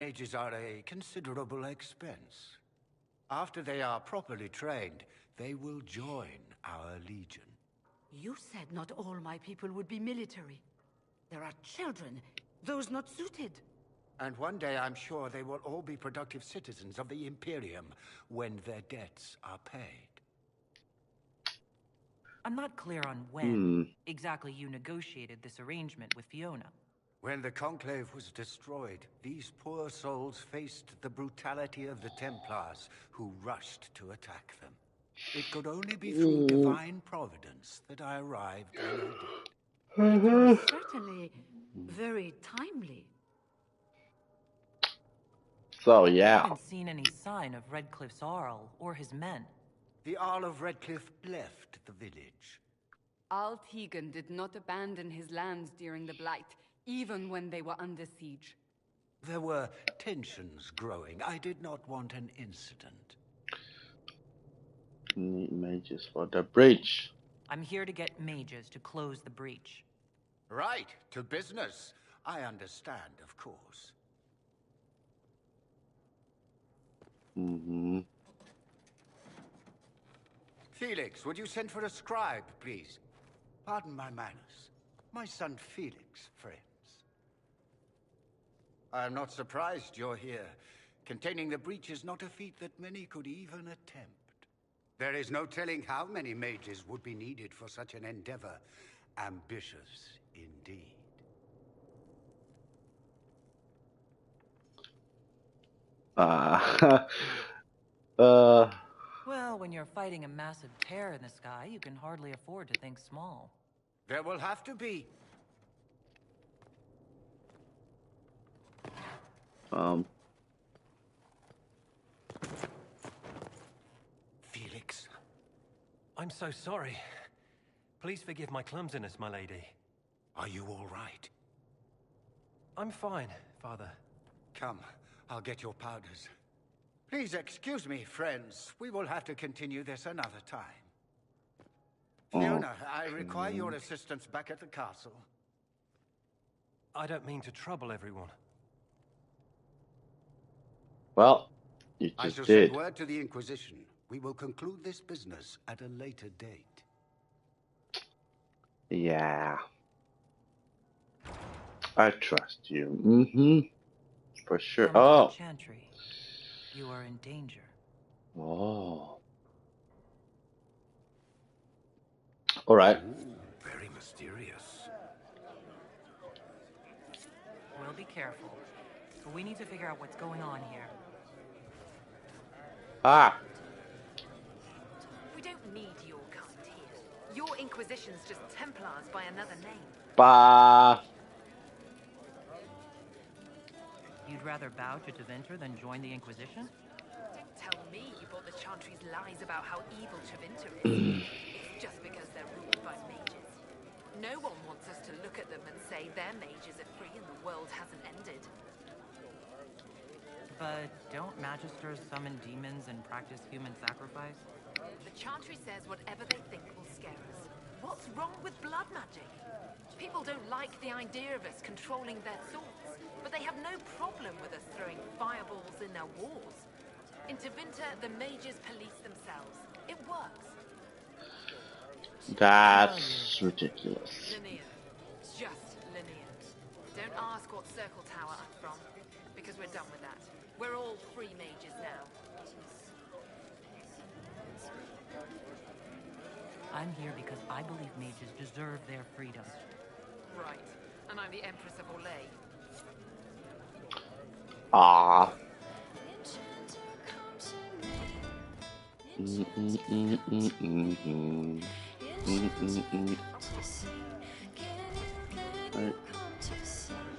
Mages are a considerable expense. After they are properly trained, they will join our legion. You said not all my people would be military. There are children, those not suited. And one day I'm sure they will all be productive citizens of the Imperium when their debts are paid. I'm not clear on when exactly you negotiated this arrangement with Fiona. When the Conclave was destroyed, these poor souls faced the brutality of the Templars, who rushed to attack them. It could only be through divine providence that I arrived when I did. It was certainly very timely. I So, yeah. haven't seen any sign of Redcliffe's Arl or his men. The Arl of Redcliffe left the village. Al Tegan did not abandon his lands during the Blight, even when they were under siege. There were tensions growing. I did not want an incident. Need mages for the breach. I'm here to get mages to close the breach. Right, to business. I understand, of course. Felix, would you send for a scribe, please? Pardon my manners. My son Felix, friends. I'm not surprised you're here. Containing the breach is not a feat that many could even attempt. There is no telling how many mages would be needed for such an endeavor. Ambitious, indeed. Well, when you're fighting a massive tear in the sky, you can hardly afford to think small. There will have to be. Felix. I'm so sorry. Please forgive my clumsiness, my lady. Are you all right? I'm fine, Father. Come, I'll get your powders. Please excuse me, friends. We will have to continue this another time. Fiona, I require your assistance back at the castle. I don't mean to trouble everyone. Well, you I just shall did. send word to the Inquisition. We will conclude this business at a later date. Yeah. I trust you. For sure. Come to the Chantry. You are in danger. Oh. All right. Very mysterious. Well, be careful. But we need to figure out what's going on here. We don't need your kind here. Your Inquisition's just Templars by another name. You'd rather bow to Tevinter than join the Inquisition? Don't tell me you bought the Chantry's lies about how evil Tevinter is. It's just because they're ruled by mages. No one wants us to look at them and say their mages are free and the world hasn't ended. But don't magisters summon demons and practice human sacrifice? The Chantry says whatever they think will scare us. What's wrong with blood magic? People don't like the idea of us controlling their thoughts, but they have no problem with us throwing fireballs in their wars. In Tevinter, the mages police themselves. It works. That's ridiculous. Linear. Just linear. Don't ask what Circle Tower I'm from, because we're done with that. We're all free mages now. I'm here because I believe mages deserve their freedom. Right. And I'm the Empress of Orlais.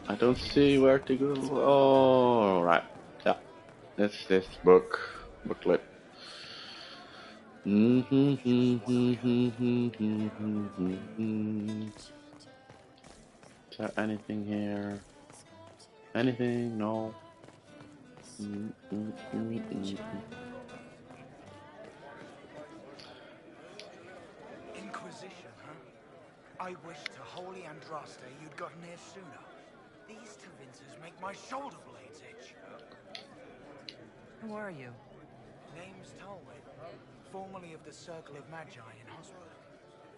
I don't see where to go. Oh, right. Yeah. It's this booklet. Is there anything here? Anything? No. Inquisition, huh? I wish to Holy Andraste you'd gotten here sooner. These two winters make my shoulder blades itch. Who are you? Name's Tolwyn, formerly of the Circle of Magi in Hosberg.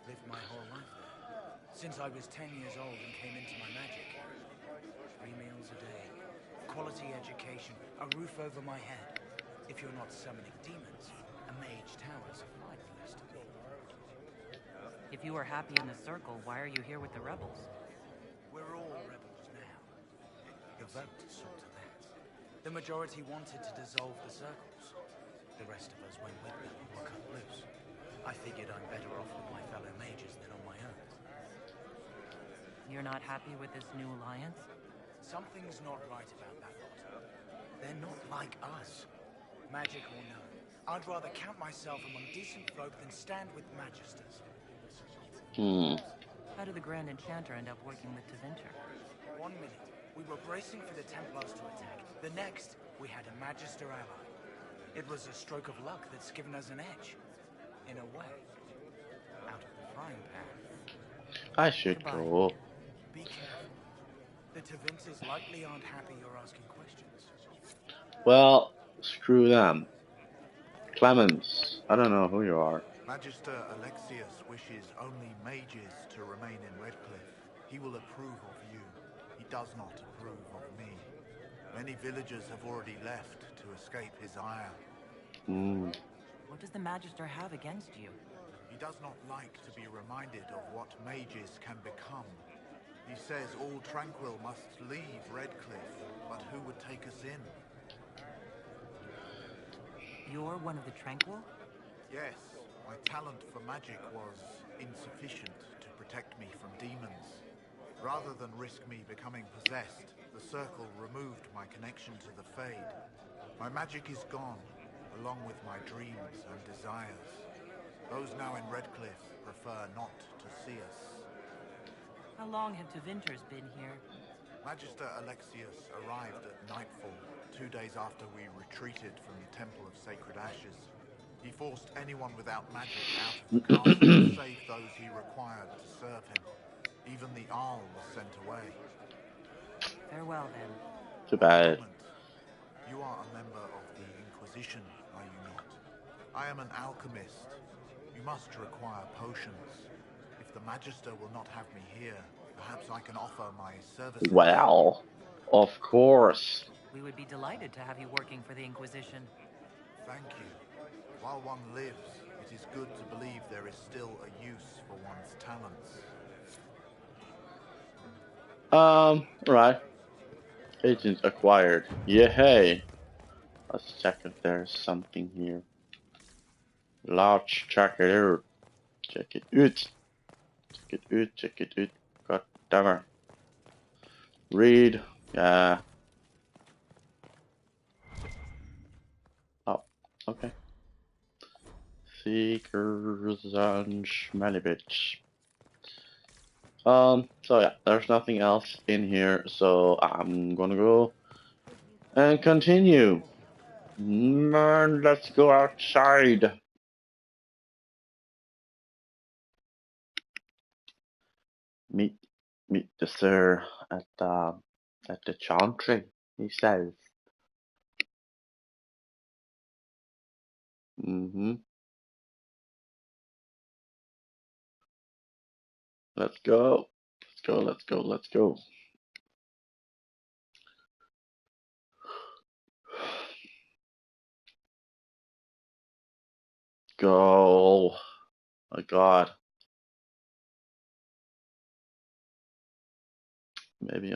Lived my whole life there, since I was 10 years old and came into my magic. 3 meals a day, quality education, a roof over my head. If you're not summoning demons, a mage tower's a fine place to be. If you are happy in the Circle, why are you here with the rebels? We're all rebels now. The vote saw to that. The majority wanted to dissolve the circles. The rest of us went with them or cut loose. I figured I'm better off with my fellow mages than on my own. You're not happy with this new alliance? Something's not right about that lot. They're not like us. Magic or no, I'd rather count myself among decent folk than stand with magisters. How did the Grand Enchanter end up working with Tevinter? 1 minute, we were bracing for the Templars to attack. The next, we had a Magister ally. It was a stroke of luck that's given us an edge. In a way. Out of the frying pan. I should go. Be careful. The Tevinters likely aren't happy you're asking questions. Well, screw them. Clemens, I don't know who you are. Magister Alexius wishes only mages to remain in Redcliffe. He will approve of you. He does not approve of me. Many villagers have already left to escape his ire. What does the Magister have against you? He does not like to be reminded of what mages can become. He says all Tranquil must leave Redcliffe, but who would take us in? You're one of the Tranquil? Yes, my talent for magic was insufficient to protect me from demons. Rather than risk me becoming possessed, the Circle removed my connection to the Fade. My magic is gone, along with my dreams and desires. Those now in Redcliffe prefer not to see us. How long have Tevinters been here? Magister Alexius arrived at nightfall, 2 days after we retreated from the Temple of Sacred Ashes. He forced anyone without magic out of the castle, save those he required to serve him. Even the Arl was sent away. Farewell, then. Too bad. You are a member of the Inquisition, are you not? I am an alchemist. You must require potions. If the Magister will not have me here, perhaps I can offer my services. Well, of course. We would be delighted to have you working for the Inquisition. Thank you. While one lives, it is good to believe there is still a use for one's talents. Right. Agent acquired. Yeah, hey. Let's check if there's something here. Large, check it out. Check it out. Check it out, check it out. God damn it. Read. Yeah. Oh, okay. Seekers and smelly bitch. So yeah, there's nothing else in here, so I'm gonna go and continue. Man, let's go outside. Meet the sir at the chantry, he says. Let's go. Let's go, let's go, let's go. Go. My God. Maybe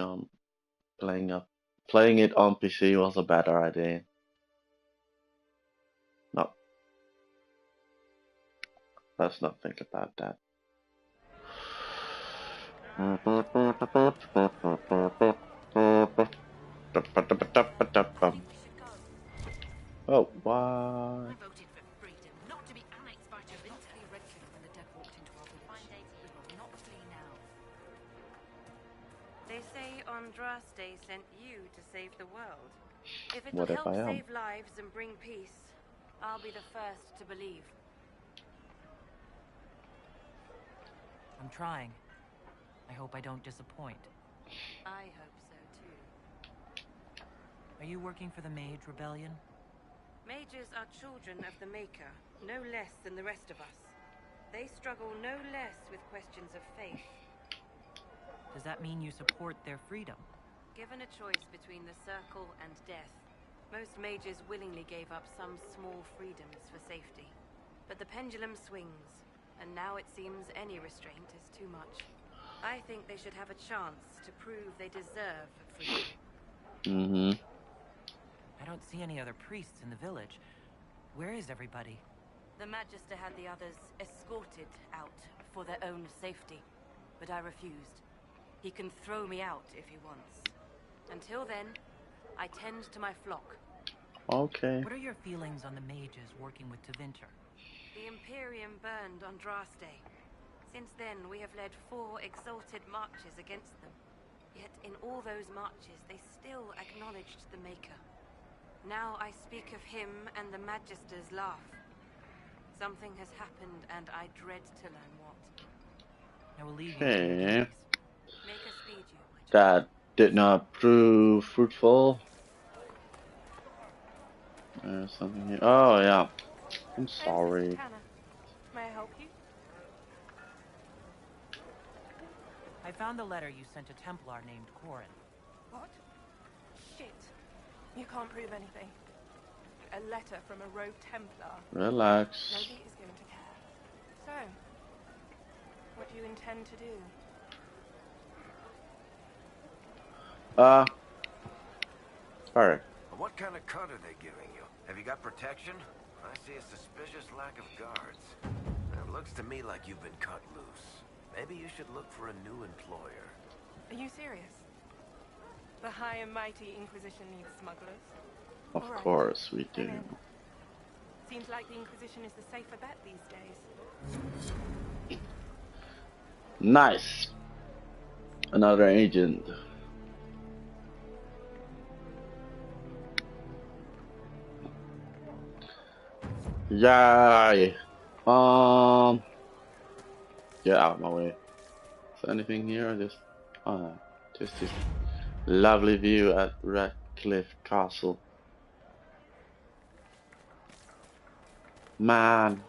playing it on PC was a better idea. No. Let's not think about that. Oh, what? I voted for freedom, not to be annexed by Tevinter. Redcliffe when the dead walked into our village. We will not flee now. They say Andraste sent you to save the world. If What it'll if I help am? save lives and bring peace, I'll be the first to believe. I'm trying. I hope I don't disappoint. I hope so Are you working for the Mage Rebellion? Mages are children of the Maker, no less than the rest of us. They struggle no less with questions of faith. Does that mean you support their freedom? Given a choice between the Circle and death, most mages willingly gave up some small freedoms for safety. But the pendulum swings, and now it seems any restraint is too much. I think they should have a chance to prove they deserve freedom. Mm-hmm. I don't see any other priests in the village. Where is everybody? The Magister had the others escorted out for their own safety, but I refused. He can throw me out if he wants. Until then, I tend to my flock. Okay. What are your feelings on the mages working with Tevinter? The Imperium burned on Draste Day. Since then, we have led 4 exalted marches against them. Yet in all those marches, they still acknowledged the Maker. Now I speak of him and the Magisters laugh. Something has happened, and I dread to learn what. I will leave you. Okay. Make us speed you, my child. That did not prove fruitful. There's something here. Oh, yeah. I'm sorry. May I help you? I found the letter you sent a Templar named Corin. What? Shit. You can't prove anything. A letter from a rogue Templar. Relax. Nobody is going to care. So, what do you intend to do? Varric. What kind of cut are they giving you? Have you got protection? I see a suspicious lack of guards. It looks to me like you've been cut loose. Maybe you should look for a new employer. Are you serious? The high and mighty Inquisition needs smugglers. Of All right. course we do. I'm in. Seems like the Inquisition is the safer bet these days. Nice. Another agent. Yay. Get out of my way. Is there anything here? Or just this lovely view at Redcliffe Castle. Man,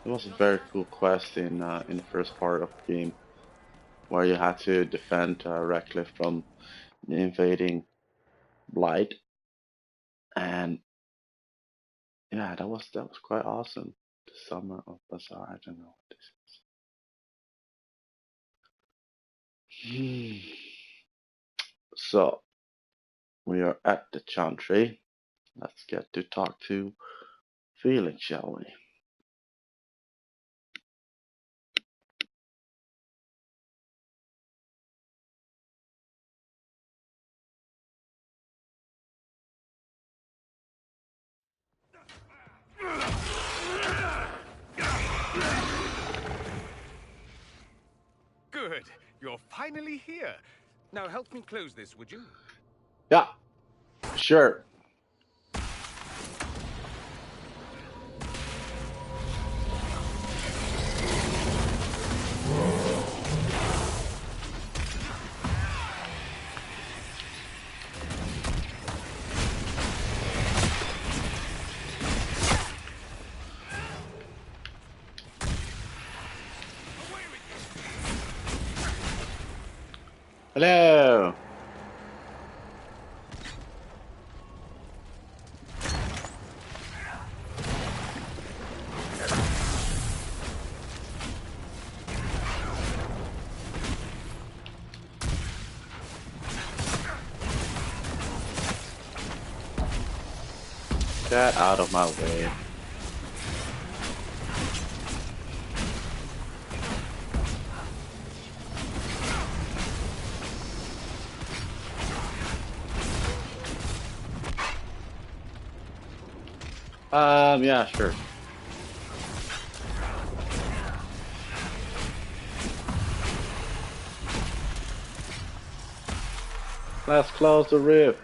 it was a very cool quest in the first part of the game, where you had to defend Redcliffe from the invading blight, and yeah, that was quite awesome. The Summer of Bazaar. I don't know what this is. So we are at the Chantry. Let's get to talk to Felix, shall we? Good. You're finally here. Now help me close this, would you? Yeah, sure. Hello. Get out of my way. Yeah, sure. Let's close the rift.